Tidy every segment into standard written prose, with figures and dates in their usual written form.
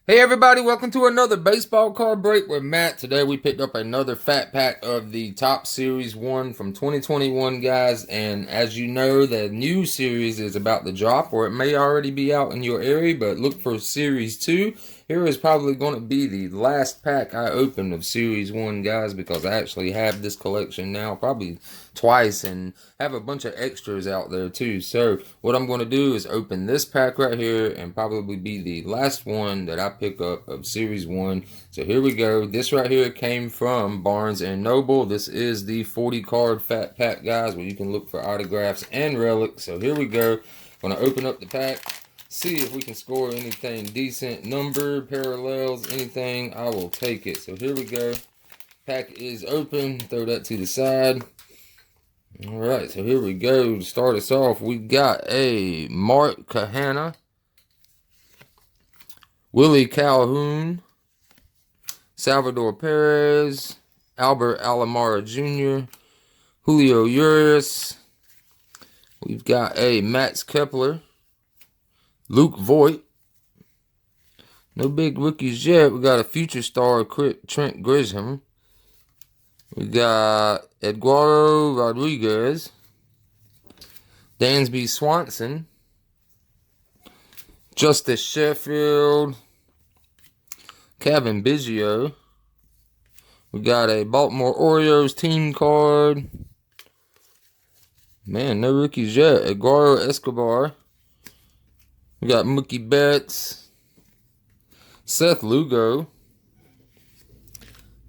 Hey everybody, welcome to another baseball card break with Matt. Today we picked up another fat pack of the Top Series 1 from 2021, guys. And as you know, the new series is about to drop, or it may already be out in your area, but look for Series 2. Here is probably going to be the last pack I open of Series 1, guys, because I actually have this collection now probably twice and have a bunch of extras out there too. So what I'm going to do is open this pack right here and probably be the last one that I pick up of Series 1. So here we go. This right here came from Barnes & Noble. This is the 40 card fat pack, guys, where you can look for autographs and relics. So here we go. Going to open up the pack, see if we can score anything decent, number, parallels, anything. I will take it. So here we go. Pack is open. Throw that to the side. All right, so here we go. To start us off, we got a Mark Kahana, Willie Calhoun, Salvador Perez, Albert Alomar Jr., Julio Urias. We've got a Max Kepler, Luke Voigt. No big rookies yet. We got a future star, Trent Grisham. We got Eduardo Rodriguez, Dansby Swanson, Justice Sheffield, Kevin Biggio. We got a Baltimore Orioles team card. Man, no rookies yet. Eduardo Escobar. We got Mookie Betts, Seth Lugo.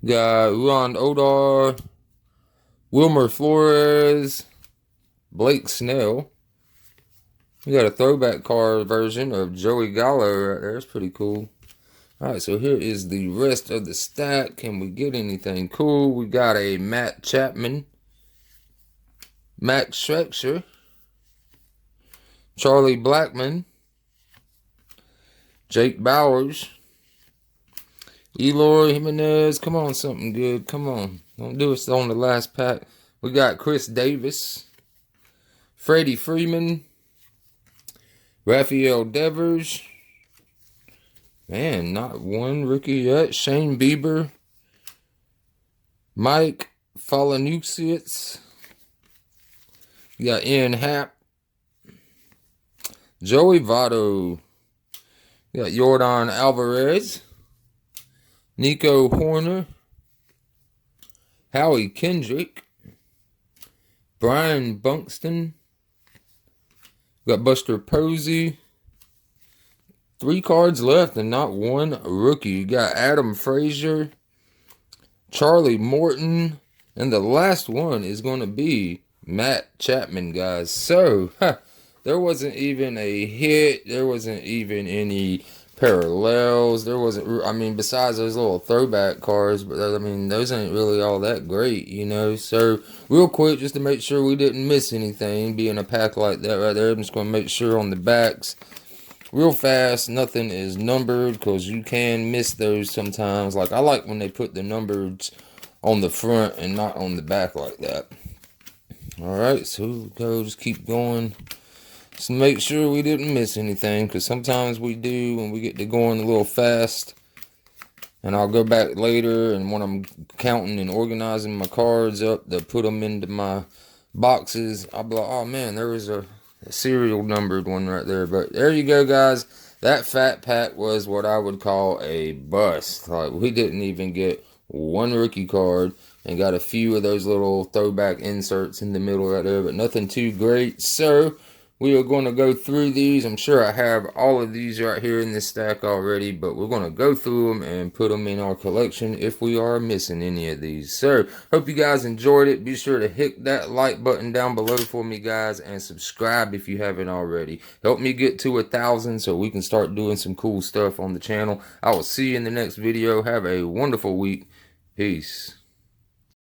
We got Ron Odor, Wilmer Flores, Blake Snell. We got a throwback card version of Joey Gallo right there. It's pretty cool. Alright, so here is the rest of the stack. Can we get anything cool? We got a Matt Chapman, Max Scherzer, Charlie Blackmon, Jake Bowers, Eloy Jimenez. Come on, something good. Come on. Don't do us on the last pack. We got Chris Davis, Freddie Freeman, Rafael Devers. Man, not one rookie yet. Shane Bieber, Mike Falanusic. We got Ian Happ, Joey Votto. We got Yordan Alvarez, Nico Horner, Howie Kendrick, Brian Buxton. We got Buster Posey. 3 cards left and not one rookie. You got Adam Frazier, Charlie Morton, and the last one is going to be Matt Chapman, guys. So, there wasn't even a hit. There wasn't even any parallels. There wasn't, I mean, besides those little throwback cards, but I mean, those ain't really all that great, you know. So, real quick, just to make sure we didn't miss anything, being a pack like that right there, I'm just going to make sure on the backs, real fast, nothing is numbered, because you can miss those sometimes. Like, I like when they put the numbers on the front and not on the back like that. Alright, so go, just keep going. Just make sure we didn't miss anything, because sometimes we do when we get to going a little fast. And I'll go back later, and when I'm counting and organizing my cards up to put them into my boxes, I'll be like, oh man, there was a serial numbered one right there. But there you go, guys. That fat pack was what I would call a bust. Like, we didn't even get one rookie card and got a few of those little throwback inserts in the middle right there, but nothing too great. So we are going to go through these. I'm sure I have all of these right here in this stack already, but we're going to go through them and put them in our collection if we are missing any of these. So, hope you guys enjoyed it. Be sure to hit that like button down below for me, guys, and subscribe if you haven't already. Help me get to 1,000 so we can start doing some cool stuff on the channel. I will see you in the next video. Have a wonderful week. Peace.